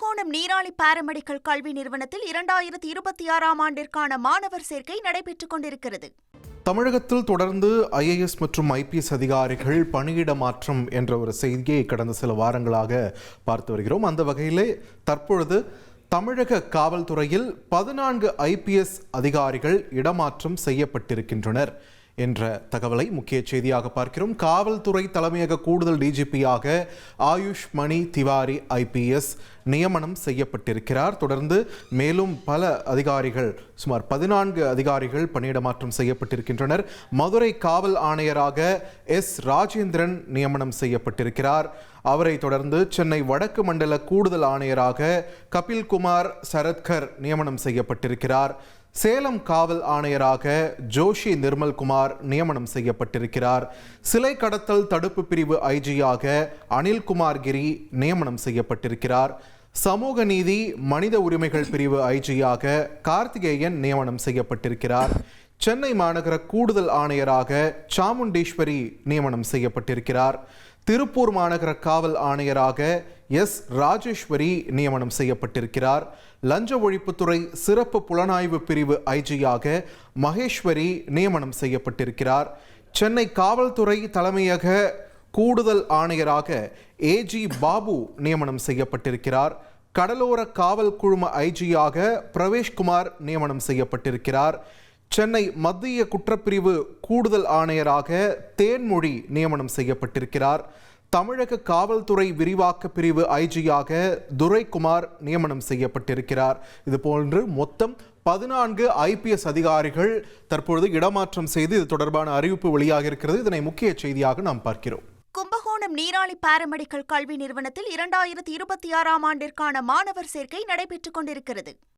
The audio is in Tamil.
கும்பகோணம் நீராளி பாராமெடிக்கல் கல்வி நிறுவனத்தில் 2026ஆம் ஆண்டிற்கான மாணவர் சேர்க்கை நடைபெற்றுக் கொண்டிருக்கிறது. தமிழகத்தில் தொடர்ந்து IAS மற்றும் IPS அதிகாரிகள் பணியிட மாற்றம் என்ற ஒரு செய்தியை கடந்த சில வாரங்களாக பார்த்து வருகிறோம். அந்த வகையிலே தற்பொழுது தமிழக காவல்துறையில் 14 IPS அதிகாரிகள் இடமாற்றம் செய்யப்பட்டிருக்கின்றனர் என்ற தகவலை முக்கிய செய்தியாக பார்க்கிறோம். காவல்துறை தலைமையக கூடுதல் DGP-யாக ஆயுஷ் மணி திவாரி IPS நியமனம் செய்யப்பட்டிருக்கிறார். தொடர்ந்து மேலும் பல அதிகாரிகள், சுமார் 14 அதிகாரிகள் பணியிட மாற்றம் செய்யப்பட்டிருக்கின்றனர். மதுரை காவல் ஆணையராக S. ராஜேந்திரன் நியமனம் செய்யப்பட்டிருக்கிறார். அவரை தொடர்ந்து சென்னை வடக்கு மண்டல கூடுதல் ஆணையராக கபில்குமார் சரத்கர் நியமனம் செய்யப்பட்டிருக்கிறார். சேலம் காவல் ஆணையராக ஜோஷி நிர்மல்குமார் நியமனம் செய்யப்பட்டிருக்கிறார். சிலை கடத்தல் தடுப்பு பிரிவு IG-யாக அனில்குமார் கிரி நியமனம் செய்யப்பட்டிருக்கிறார். சமூக நீதி மனித உரிமைகள் பிரிவு IG-யாக கார்த்திகேயன் நியமனம் செய்யப்பட்டிருக்கிறார். சென்னை மாநகர கூடுதல் ஆணையராக சாமுண்டீஸ்வரி நியமனம் செய்யப்பட்டிருக்கிறார். திருப்பூர் மாநகர காவல் ஆணையராக S. ராஜேஸ்வரி நியமனம் செய்யப்பட்டிருக்கிறார். லஞ்ச ஒழிப்புத்துறை சிறப்பு புலனாய்வு பிரிவு IG-யாக மகேஸ்வரி நியமனம் செய்யப்பட்டிருக்கிறார். சென்னை காவல்துறை தலைமையக கூடுதல் ஆணையராக AG பாபு நியமனம் செய்யப்பட்டிருக்கிறார். கடலோர காவல் குழும IG-யாக பிரவேஷ்குமார் நியமனம் செய்யப்பட்டிருக்கிறார். சென்னை மத்திய குற்றப்பிரிவு கூடுதல் ஆணையராக தேன்மொழி நியமனம் செய்யப்பட்டிருக்கிறார். தமிழக காவல்துறை விரிவாக்க பிரிவு IG-யாக துரைக்குமார் நியமனம் செய்யப்பட்டிருக்கிறார். இதுபோன்று மொத்தம் 14 IPS அதிகாரிகள் தற்பொழுது இடமாற்றம் செய்து இது தொடர்பான அறிவிப்பு வெளியாக இருக்கிறது. இதனை முக்கிய செய்தியாக நாம் பார்க்கிறோம். கும்பகோணம் நீராளி பாராமெடிக்கல் கல்வி நிறுவனத்தில் 2026ஆம் ஆண்டிற்கான மாணவர் சேர்க்கை நடைபெற்றுக் கொண்டிருக்கிறது.